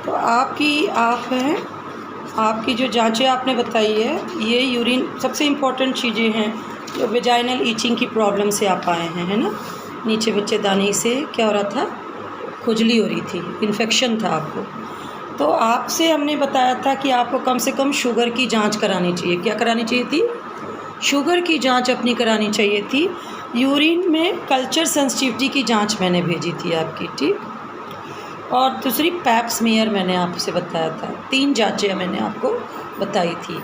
तो आपकी जो जांचें आपने बताई है, ये यूरिन सबसे इम्पोर्टेंट चीज़ें हैं जो वेजाइनल ईचिंग की प्रॉब्लम से आप आए हैं, है ना। नीचे बच्चेदानी से क्या हो रहा था, खुजली हो रही थी, इन्फेक्शन था आपको। तो आपसे हमने बताया था कि आपको कम से कम शुगर की जांच करानी चाहिए। क्या करानी चाहिए थी? शुगर की जांच अपनी करानी चाहिए थी। यूरिन में कल्चर सेंसिटिविटी की जांच मैंने भेजी थी आपकी, ठीक। और दूसरी पैप स्मीयर मैंने आपसे बताया था। 3 जांचें मैंने आपको बताई थी।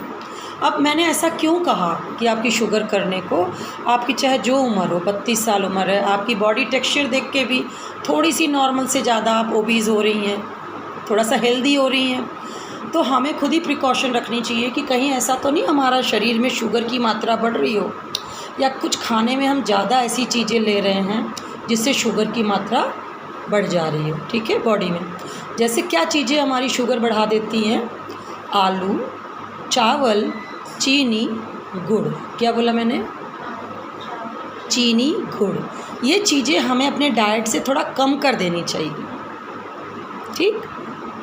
अब मैंने ऐसा क्यों कहा कि आपकी शुगर करने को, आपकी चाहे जो उम्र हो, 32 साल उम्र है, आपकी बॉडी टेक्सचर देख के भी थोड़ी सी नॉर्मल से ज़्यादा आप ओबीज़ हो रही हैं, थोड़ा सा हेल्दी हो रही हैं, तो हमें खुद ही प्रिकॉशन रखनी चाहिए कि कहीं ऐसा तो नहीं हमारा शरीर में शुगर की मात्रा बढ़ रही हो, या कुछ खाने में हम ज़्यादा ऐसी चीज़ें ले रहे हैं जिससे शुगर की मात्रा बढ़ जा रही हो, ठीक है, बॉडी में। जैसे क्या चीज़ें हमारी शुगर बढ़ा देती हैं? आलू, चावल, चीनी, गुड़। क्या बोला मैंने? चीनी, गुड़। ये चीज़ें हमें अपने डाइट से थोड़ा कम कर देनी चाहिए, ठीक।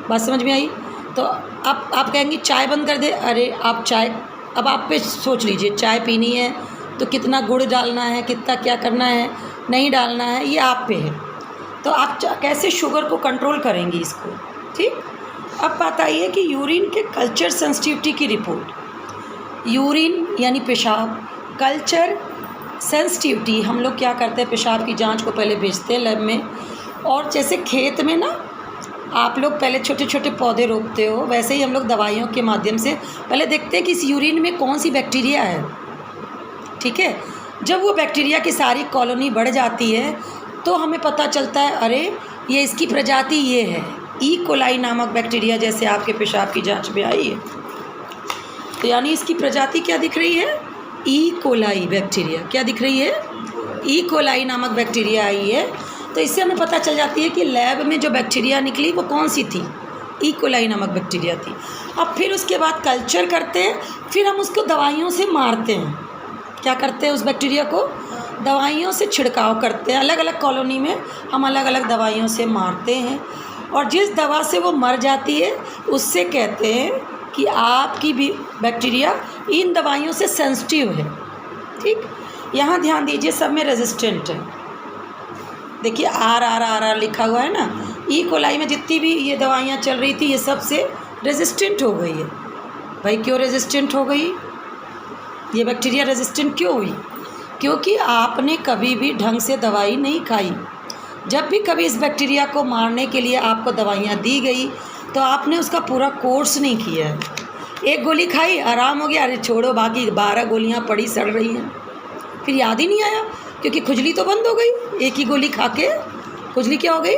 बात समझ में आई? तो आप कहेंगी चाय बंद कर दे। अरे आप चाय, अब आप पे सोच लीजिए, चाय पीनी है तो कितना गुड़ डालना है, कितना क्या करना है, नहीं डालना है, ये आप पे है। तो आप कैसे शुगर को कंट्रोल करेंगी इसको, ठीक। अब बात आई है कि यूरिन के कल्चर सेंसिटिविटी की रिपोर्ट। यूरिन यानी पेशाब, कल्चर सेंसिटिविटी, हम लोग क्या करते हैं, पेशाब की जांच को पहले भेजते हैं लैब में। और जैसे खेत में ना आप लोग पहले छोटे छोटे पौधे रोपते हो, वैसे ही हम लोग दवाइयों के माध्यम से पहले देखते हैं कि इस यूरिन में कौन सी बैक्टीरिया है, ठीक है। जब वो बैक्टीरिया की सारी कॉलोनी बढ़ जाती है तो हमें पता चलता है, अरे ये इसकी प्रजाति ये है, ई कोलाई नामक बैक्टीरिया जैसे आपके पेशाब की जांच में आई है। तो यानी इसकी प्रजाति क्या दिख रही है? E coli bacteria. क्या दिख रही है? ई कोलाई नामक बैक्टीरिया आई है। तो इससे हमें पता चल जाती है कि लैब में जो बैक्टीरिया निकली वो कौन सी थी? ई कोलाई नामक बैक्टीरिया थी। अब फिर उसके बाद कल्चर करते हैं, फिर हम उसको दवाइयों से मारते हैं। क्या करते हैं? उस बैक्टीरिया को दवाइयों से छिड़काव करते हैं। अलग अलग कॉलोनी में हम अलग अलग दवाइयों से मारते हैं, और जिस दवा से वो मर जाती है उससे कहते हैं कि आपकी भी बैक्टीरिया इन दवाइयों से सेंसिटिव है, ठीक। यहाँ ध्यान दीजिए, सब में रेजिस्टेंट है। देखिए आर लिखा हुआ है ना। ई कोलाई में जितनी भी ये दवाइयाँ चल रही थी, ये सब से रेजिस्टेंट हो गई है। भाई क्यों रेजिस्टेंट हो गई? ये बैक्टीरिया रेजिस्टेंट क्यों हुई? क्योंकि आपने कभी भी ढंग से दवाई नहीं खाई। जब भी कभी इस बैक्टीरिया को मारने के लिए आपको दवाइयाँ दी गई तो आपने उसका पूरा कोर्स नहीं किया है। एक गोली खाई, आराम हो गया, अरे छोड़ो, बाकी 12 गोलियाँ पड़ी सड़ रही हैं, फिर याद ही नहीं आया, क्योंकि खुजली तो बंद हो गई। एक ही गोली खा के खुजली क्या हो गई?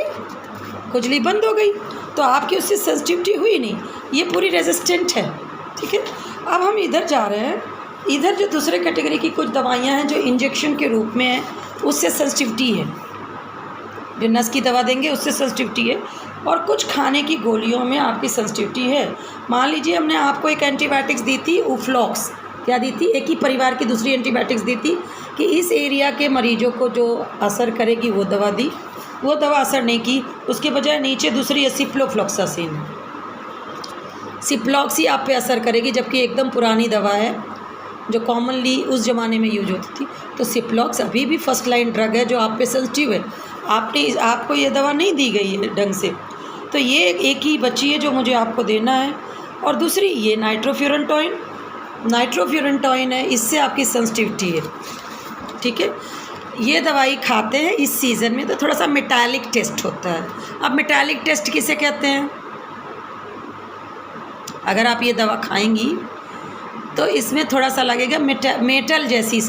खुजली बंद हो गई। तो आपकी उससे सेंसिटिविटी हुई नहीं, ये पूरी रेजिस्टेंट है, ठीक है। अब हम इधर जा रहे हैं। इधर जो दूसरे कैटेगरी की कुछ दवाइयाँ हैं जो इंजेक्शन के रूप में है, उससे सेंसिटिविटी है। जो नस की दवा देंगे उससे सेंसिटिविटी है, और कुछ खाने की गोलियों में आपकी सेंसिटिविटी है। मान लीजिए हमने आपको एक एंटीबायोटिक्स दी थी, उफ्लॉक्स। क्या दी थी? एक ही परिवार की दूसरी एंटीबायोटिक्स दी थी कि इस एरिया के मरीजों को जो असर करेगी वो दवा दी। वो दवा असर नहीं की, उसके बजाय नीचे दूसरी है सिप्लोफ्लॉक्सासिन। सिप्लॉक्स ही आप पे असर करेगी, जबकि एकदम पुरानी दवा है जो कॉमनली उस ज़माने में यूज होती थी। तो सिप्लॉक्स अभी भी फर्स्ट लाइन ड्रग है जो आप पे सेंसिटिव है। आपको ये दवा नहीं दी गई है ढंग से, तो ये एक ही बची है जो मुझे आपको देना है। और दूसरी ये नाइट्रोफ्यूरेंटॉइन है, इससे आपकी सेंसिटिविटी है, ठीक है। ये दवाई खाते हैं इस सीज़न में तो थोड़ा सा मेटालिक टेस्ट होता है। अब मेटालिक टेस्ट किसे कहते हैं? अगर आप ये दवा खाएंगी तो इसमें थोड़ा सा लगेगा मेटल जैसी,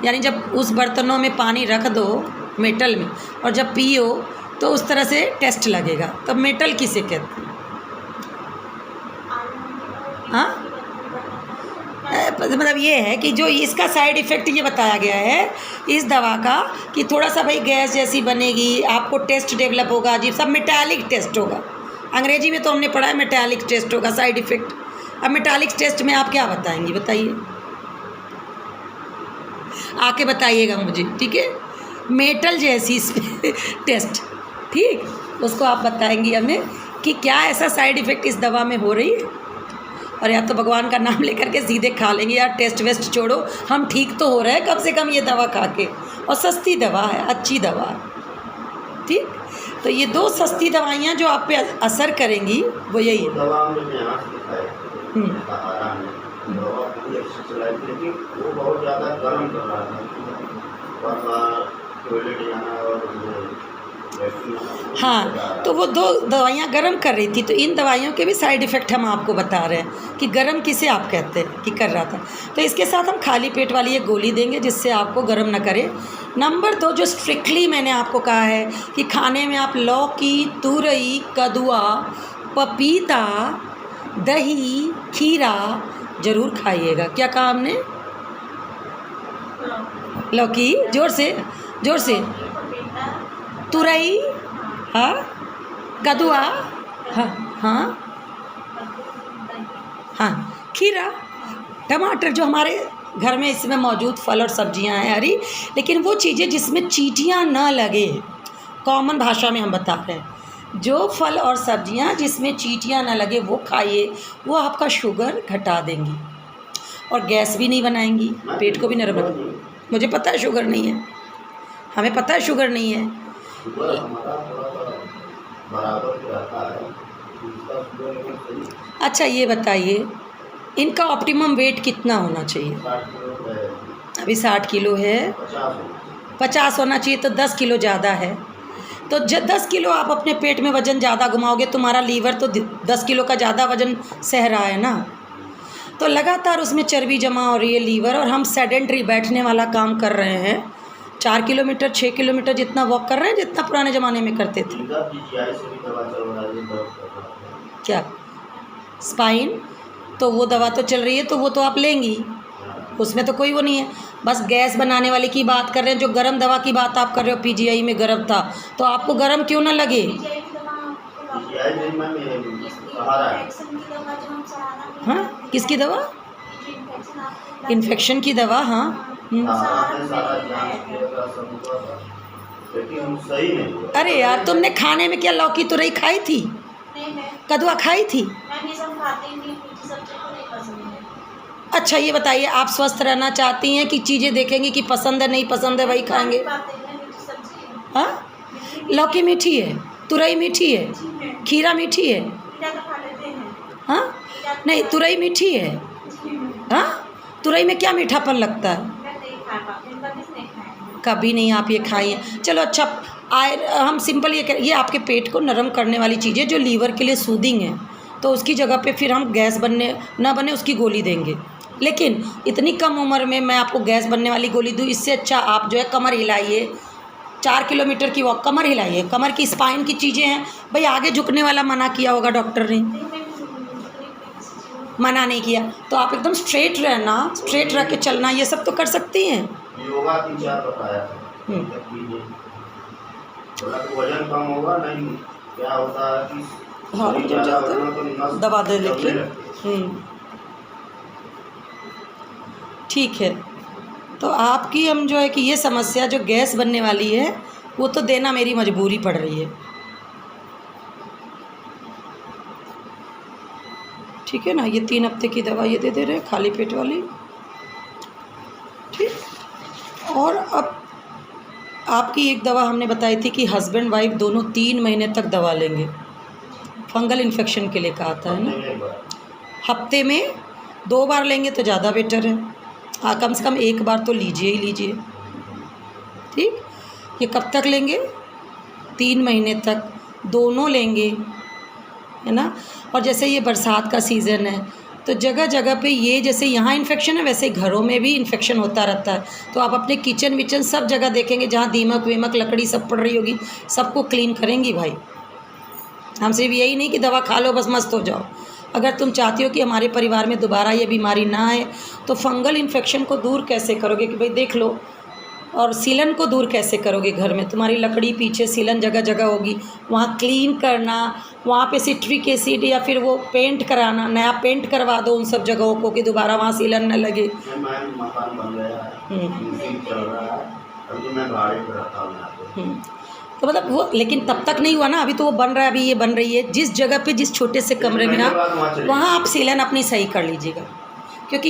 यानी जब उस बर्तनों में पानी रख दो मेटल में और जब पियो तो उस तरह से टेस्ट लगेगा। तब मेटल किसे कहते हैं? हाँ, मतलब ये है कि जो इसका साइड इफ़ेक्ट ये बताया गया है इस दवा का कि थोड़ा सा भाई गैस जैसी बनेगी, आपको टेस्ट डेवलप होगा अजीब, सब मेटालिक टेस्ट होगा। अंग्रेजी में तो हमने पढ़ा है मेटालिक टेस्ट होगा, साइड इफ़ेक्ट। अब मेटालिक टेस्ट में आप क्या बताएंगी? बताइए, आके बताइएगा मुझे, ठीक है। मेटल जैसी टेस्ट, ठीक, उसको आप बताएंगी हमें कि क्या ऐसा साइड इफ़ेक्ट इस दवा में हो रही है, और या तो भगवान का नाम लेकर के सीधे खा लेंगे। यार टेस्ट वेस्ट छोड़ो, हम ठीक तो हो रहे हैं कम से कम ये दवा खा के, और सस्ती दवा है, अच्छी दवा है। ठीक, तो ये 2 सस्ती दवाइयाँ जो आप पे असर करेंगी वो यही है। हाँ, तो वो 2 दवाइयाँ गर्म कर रही थी, तो इन दवाइयों के भी साइड इफ़ेक्ट हम आपको बता रहे हैं कि गर्म किसे आप कहते हैं कि कर रहा था। तो इसके साथ हम खाली पेट वाली ये गोली देंगे जिससे आपको गर्म ना करे। नंबर 2 जो स्ट्रिक्टली मैंने आपको कहा है कि खाने में आप लौकी, तुरई, कदुआ, पपीता, दही, खीरा ज़रूर खाइएगा। क्या कहा हमने? लौकी, ज़ोर से तुरई, हाँ, कदुआ, हाँ, खीरा, टमाटर, जो हमारे घर में इसमें मौजूद फल और सब्जियां हैं हरी, लेकिन वो चीज़ें जिसमें चींटियां ना लगे, कॉमन भाषा में हम बता रहे हैं, जो फल और सब्जियां जिसमें चींटियां ना लगे वो खाइए। वो आपका शुगर घटा देंगी और गैस भी नहीं बनाएंगी, पेट को भी नरम रखेंगी। मुझे पता है शुगर नहीं है, हमें पता है शुगर नहीं है। अच्छा ये बताइए, इनका ऑप्टिमम वेट कितना होना चाहिए? अभी 60 किलो है, 50 होना चाहिए, तो 10 किलो ज़्यादा है। तो 10 किलो आप अपने पेट में वज़न ज़्यादा घुमाओगे, तुम्हारा लीवर तो 10 किलो का ज़्यादा वज़न सह रहा है ना, तो लगातार उसमें चर्बी जमा हो रही है लीवर, और हम सेडेंट्री बैठने वाला काम कर रहे हैं। 4 किलोमीटर 6 किलोमीटर जितना वॉक कर रहे हैं जितना पुराने ज़माने में करते थे। क्या स्पाइन? तो वो दवा तो चल रही है, तो वो तो आप लेंगी, उसमें तो कोई वो नहीं है। बस गैस बनाने वाले की बात कर रहे हैं। जो गर्म दवा की बात आप कर रहे हो, पीजीआई में गर्म था, तो आपको गर्म क्यों ना लगे? हाँ, किसकी दवा? इन्फेक्शन की दवा, हाँ। अरे यार, तुमने खाने में क्या लौकी तुरई खाई थी? कदुआ खाई थी? अच्छा ये बताइए, आप स्वस्थ रहना चाहती हैं कि चीज़ें देखेंगी कि पसंद है नहीं पसंद है वही खाएंगे? हाँ, लौकी मीठी है, तुरई मीठी है, खीरा मीठी है, हाँ, नहीं तुरई मीठी है, हाँ, तुरई में क्या मीठापन लगता है? कभी नहीं आप ये खाइए। चलो अच्छा, हम सिंपल ये आपके पेट को नरम करने वाली चीज़ें जो लीवर के लिए सूदिंग है, तो उसकी जगह पे फिर हम गैस बनने ना बने उसकी गोली देंगे। लेकिन इतनी कम उम्र में मैं आपको गैस बनने वाली गोली दूँ, इससे अच्छा आप जो है कमर हिलाइए, 4 किलोमीटर की वॉक, कमर हिलाइए। कमर की स्पाइन की चीज़ें हैं भाई, आगे झुकने वाला मना किया होगा डॉक्टर ने, मना नहीं किया, तो आप एकदम स्ट्रेट रहना, स्ट्रेट रह के चलना, ये सब तो कर सकती हैं। योगा 3-4 बताया, वजन कम होगा, नहीं क्या होता है कि हाँ दवा दे लेके। ठीक है, तो आपकी हम जो है कि ये समस्या जो गैस बनने वाली है वो तो देना मेरी मजबूरी पड़ रही है, ठीक है ना। ये 3 हफ्ते की दवा ये दे रहे हैं खाली पेट वाली, ठीक। और अब आपकी एक दवा हमने बताई थी कि हस्बैंड वाइफ दोनों 3 महीने तक दवा लेंगे, फंगल इन्फेक्शन के लिए कहा था, है ना। हफ्ते में 2 बार लेंगे तो ज़्यादा बेटर है। हाँ, कम से कम 1 बार तो लीजिए ही लीजिए, ठीक। ये कब तक लेंगे? 3 महीने तक दोनों लेंगे, है ना। और जैसे ये बरसात का सीज़न है तो जगह जगह पे ये जैसे यहाँ इन्फेक्शन है वैसे घरों में भी इन्फेक्शन होता रहता है। तो आप अपने किचन विचन सब जगह देखेंगे जहाँ दीमक वीमक लकड़ी सब पड़ रही होगी, सबको क्लीन करेंगी भाई। हम सिर्फ यही नहीं कि दवा खा लो बस मस्त हो जाओ। अगर तुम चाहती हो कि हमारे परिवार में दोबारा ये बीमारी ना आए तो फंगल इन्फेक्शन को दूर कैसे करोगे कि भाई देख लो, और सीलन को दूर कैसे करोगे? घर में तुम्हारी लकड़ी पीछे सीलन जगह जगह होगी, वहाँ क्लीन करना, वहाँ पे सिट्रिक एसिड या फिर वो पेंट कराना, नया पेंट करवा दो उन सब जगहों को कि दोबारा वहाँ सीलन न लगे। तो मतलब वो, लेकिन तब तक नहीं हुआ ना, अभी तो वो बन रहा है, अभी ये बन रही है। जिस जगह पे जिस छोटे से कमरे में ना, वहाँ आप सीलन अपनी सही कर लीजिएगा।